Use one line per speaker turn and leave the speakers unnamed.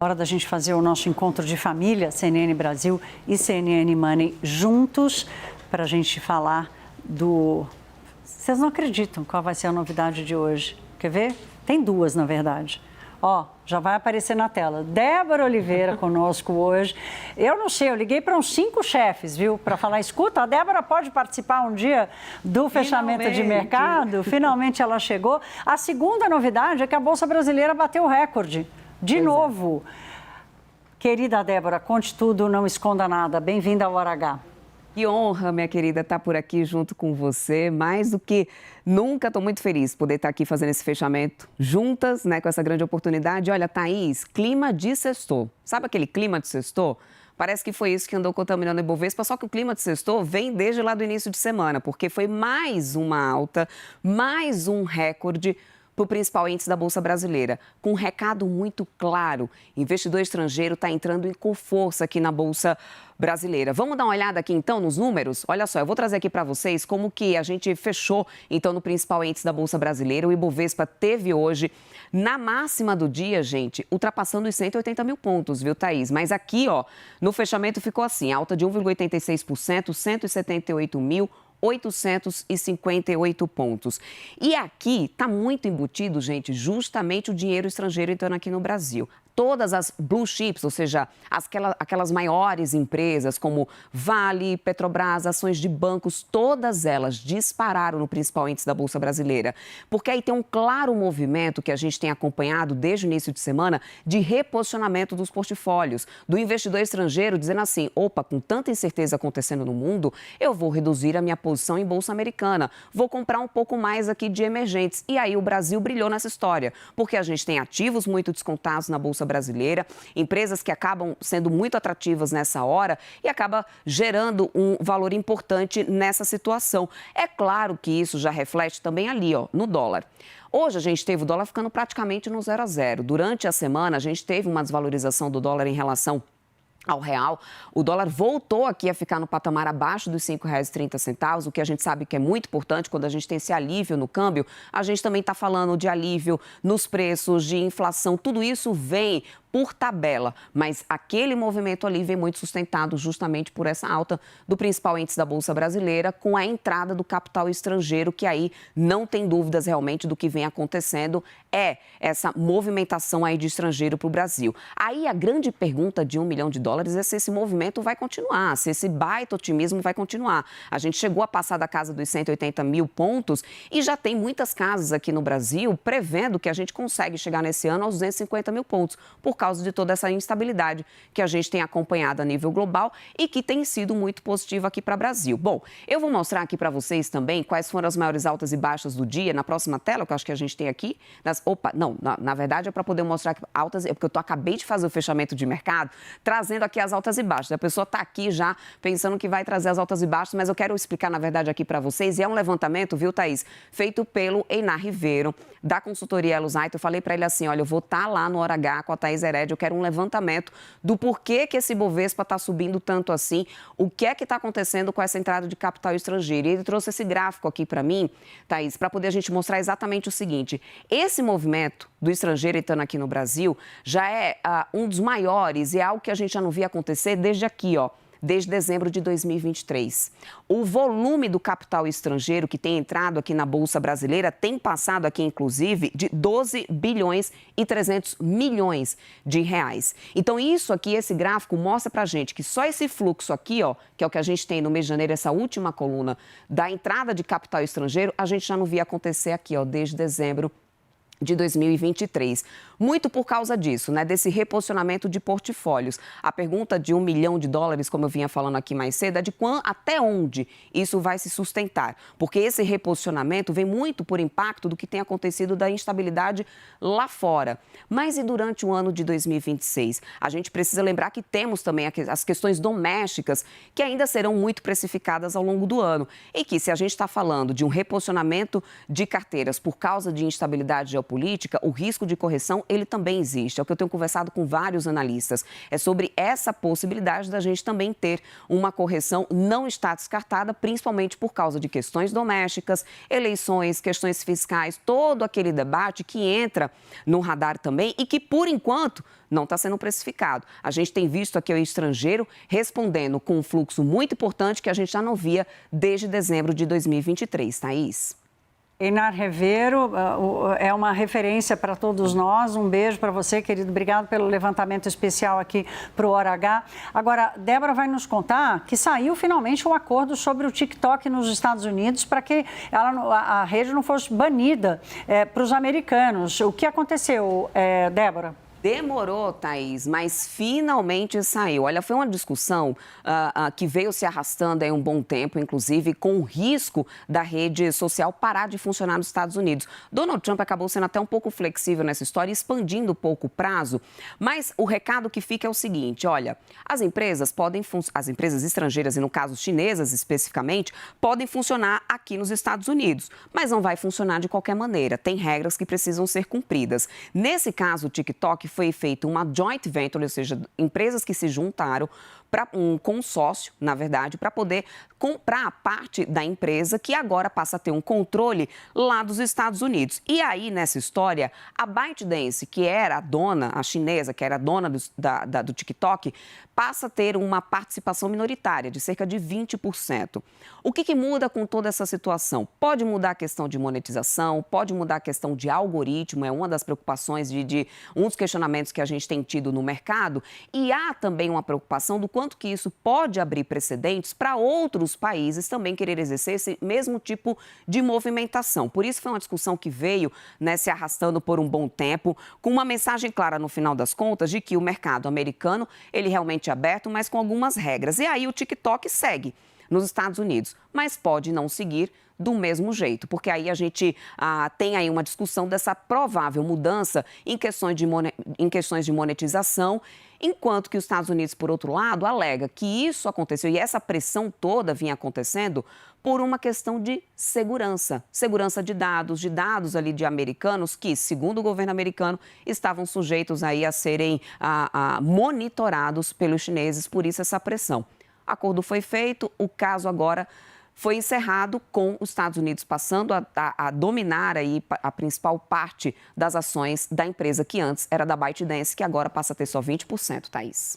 Hora da gente fazer o nosso encontro de família, CNN Brasil e CNN Money juntos, para a gente falar do... Vocês não acreditam qual vai ser a novidade de hoje. Quer ver? Tem duas, na verdade. Ó, já vai aparecer na tela. Débora Oliveira conosco hoje. Eu não sei, eu liguei para uns 5 chefes, viu? Para falar, escuta, a Débora pode participar um dia do fechamento de mercado? Finalmente ela chegou. A segunda novidade é que a Bolsa Brasileira bateu o recorde. De novo. Querida Débora, conte tudo, não esconda nada. Bem-vinda ao Hora H.
Que honra, minha querida, estar por aqui junto com você. Mais do que nunca, estou muito feliz de poder estar aqui fazendo esse fechamento juntas, né, com essa grande oportunidade. Olha, Thaís, clima de sextou. Sabe aquele clima de sextou? Parece que foi isso que andou contaminando o Ibovespa, só que o clima de sextou vem desde lá do início de semana, porque foi mais uma alta, mais um recorde para o principal índice da Bolsa Brasileira, com um recado muito claro. Investidor estrangeiro está entrando com força aqui na Bolsa Brasileira. Vamos dar uma olhada aqui, então, nos números? Olha só, eu vou trazer aqui para vocês como que a gente fechou, então, no principal índice da Bolsa Brasileira. O Ibovespa teve hoje, na máxima do dia, gente, ultrapassando os 180 mil pontos, viu, Thaís? Mas aqui, ó, no fechamento ficou assim, alta de 1,86%, 178.858 pontos. E aqui está muito embutido, gente, justamente o dinheiro estrangeiro entrando aqui no Brasil. Todas as blue chips, ou seja, aquelas maiores empresas como Vale, Petrobras, ações de bancos, todas elas dispararam no principal índice da Bolsa Brasileira. Porque aí tem um claro movimento que a gente tem acompanhado desde o início de semana de reposicionamento dos portfólios, do investidor estrangeiro dizendo assim, opa, com tanta incerteza acontecendo no mundo, eu vou reduzir a minha posição em Bolsa Americana, vou comprar um pouco mais aqui de emergentes. E aí o Brasil brilhou nessa história, porque a gente tem ativos muito descontados na Bolsa Brasileira, empresas que acabam sendo muito atrativas nessa hora e acaba gerando um valor importante nessa situação. É claro que isso já reflete também ali, ó, no dólar. Hoje a gente teve o dólar ficando praticamente no 0 a 0. Durante a semana a gente teve uma desvalorização do dólar em relação ao real. O dólar voltou aqui a ficar no patamar abaixo dos R$ 5,30, o que a gente sabe que é muito importante quando a gente tem esse alívio no câmbio. A gente também está falando de alívio nos preços, de inflação, tudo isso vem por tabela, mas aquele movimento ali vem muito sustentado justamente por essa alta do principal índice da Bolsa Brasileira, com a entrada do capital estrangeiro, que aí não tem dúvidas realmente do que vem acontecendo, é essa movimentação aí de estrangeiro para o Brasil. Aí a grande pergunta de $1 milhão é se esse movimento vai continuar, se esse baita otimismo vai continuar. A gente chegou a passar da casa dos 180 mil pontos e já tem muitas casas aqui no Brasil prevendo que a gente consegue chegar nesse ano aos 250 mil pontos, por causa de toda essa instabilidade que a gente tem acompanhado a nível global e que tem sido muito positiva aqui para o Brasil. Bom, eu vou mostrar aqui para vocês também quais foram as maiores altas e baixas do dia na próxima tela, que eu acho que a gente tem aqui. Na verdade é para poder mostrar altas, porque acabei de fazer o fechamento de mercado, trazendo aqui as altas e baixas. A pessoa está aqui já pensando que vai trazer as altas e baixas, mas eu quero explicar, na verdade, aqui para vocês. E é um levantamento, viu, Thaís, feito pelo Einar Ribeiro, da consultoria Elusite. Eu falei para ele assim, olha, eu vou estar lá no Hora H com a Thaís Herédia, eu quero um levantamento do porquê que esse Bovespa está subindo tanto assim, o que é que está acontecendo com essa entrada de capital estrangeiro. E ele trouxe esse gráfico aqui para mim, Thaís, para poder a gente mostrar exatamente o seguinte, esse movimento do estrangeiro entrando aqui no Brasil já é um dos maiores e é algo que a gente já não via acontecer desde aqui, ó. Desde dezembro de 2023. O volume do capital estrangeiro que tem entrado aqui na Bolsa Brasileira tem passado aqui, inclusive, de 12 bilhões e 300 milhões de reais. Então, isso aqui, esse gráfico, mostra pra gente que só esse fluxo aqui, ó, que é o que a gente tem no mês de janeiro, essa última coluna da entrada de capital estrangeiro, a gente já não via acontecer aqui, ó, desde dezembro de 2023. Muito por causa disso, né, desse reposicionamento de portfólios. A pergunta de $1 milhão, como eu vinha falando aqui mais cedo, é de até onde isso vai se sustentar. Porque esse reposicionamento vem muito por impacto do que tem acontecido da instabilidade lá fora. Mas e durante o ano de 2026? A gente precisa lembrar que temos também as questões domésticas que ainda serão muito precificadas ao longo do ano. E que se a gente está falando de um reposicionamento de carteiras por causa de instabilidade geopolítica, geopolítica, o risco de correção, ele também existe. É o que eu tenho conversado com vários analistas. É sobre essa possibilidade da gente também ter uma correção não está descartada, principalmente por causa de questões domésticas, eleições, questões fiscais, todo aquele debate que entra no radar também e que, por enquanto, não está sendo precificado. A gente tem visto aqui o estrangeiro respondendo com um fluxo muito importante que a gente já não via desde dezembro de 2023, Thaís.
Einar Revero é uma referência para todos nós. Um beijo para você, querido. Obrigado pelo levantamento especial aqui para o Hora H. Agora, Débora vai nos contar que saiu finalmente um acordo sobre o TikTok nos Estados Unidos para que a rede não fosse banida para os americanos. O que aconteceu, Débora?
Demorou, Thaís, mas finalmente saiu. Olha, foi uma discussão que veio se arrastando aí um bom tempo, inclusive com o risco da rede social parar de funcionar nos Estados Unidos. Donald Trump acabou sendo até um pouco flexível nessa história, expandindo um pouco o prazo, mas o recado que fica é o seguinte, olha, as empresas estrangeiras, e no caso chinesas especificamente, podem funcionar aqui nos Estados Unidos, mas não vai funcionar de qualquer maneira. Tem regras que precisam ser cumpridas. Nesse caso, o TikTok foi feito uma joint venture, ou seja, empresas que se juntaram para um consórcio, na verdade, para poder comprar a parte da empresa que agora passa a ter um controle lá dos Estados Unidos. E aí, nessa história, a ByteDance, que era a dona, a chinesa, que era a dona do TikTok, passa a ter uma participação minoritária de cerca de 20%. O que muda com toda essa situação? Pode mudar a questão de monetização, pode mudar a questão de algoritmo, é uma das preocupações um dos questionamentos que a gente tem tido no mercado, e há também uma preocupação do quanto que isso pode abrir precedentes para outros países também querer exercer esse mesmo tipo de movimentação. Por isso foi uma discussão que veio, se arrastando por um bom tempo, com uma mensagem clara no final das contas de que o mercado americano, ele realmente é aberto, mas com algumas regras. E aí o TikTok segue nos Estados Unidos, mas pode não seguir do mesmo jeito, porque aí a gente tem aí uma discussão dessa provável mudança em questões de monetização, enquanto que os Estados Unidos, por outro lado, alega que isso aconteceu e essa pressão toda vinha acontecendo por uma questão de segurança de dados ali de americanos que, segundo o governo americano, estavam sujeitos aí a serem monitorados pelos chineses, por isso essa pressão. Acordo foi feito, o caso agora foi encerrado com os Estados Unidos passando a dominar aí a principal parte das ações da empresa que antes era da ByteDance, que agora passa a ter só 20%, Thaís.